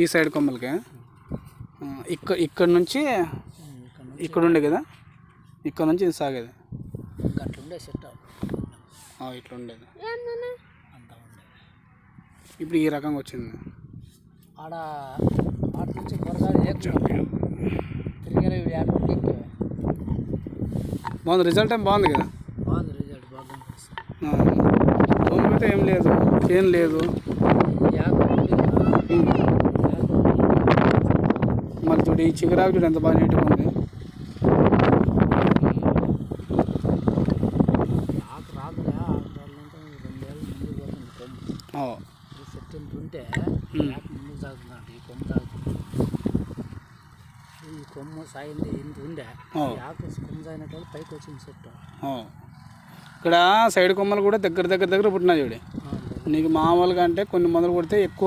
ఈ సైడ్ కొమ్మలకే ఇక్కడ నుంచి ఇక్కడ ఉండే కదా, ఇక్కడ నుంచి ఇది సాగేది అట్లుండే సెట్ ఇట్లా ఉండేది. ఇప్పుడు ఈ రకంగా వచ్చింది. ఆడ నుంచి బాగుంది, రిజల్ట్ ఏం బాగుంది కదా. బాగుంది రిజల్ట్ బాగా అయితే ఏం లేదు, ఏం లేదు. మళ్ళీ చూడు ఈ చిగురాకు చూడు ఎంత బాగా నీట్గా ఉంది. ఉంటే ముందుకు సాగుతుందంట. ఈ కొమ్ము సాగుతుంది, ఈ కొమ్ము సాగింది ఇంత ఉండే ఆకు కొమ్ము సాగినట్టు పైకి వచ్చింది చెట్టు. ఇక్కడ సైడ్ కొమ్మలు కూడా దగ్గర పుట్టినా చూడే. నీకు మామూలుగా అంటే కొన్ని మందులు కొడితే ఎక్కువ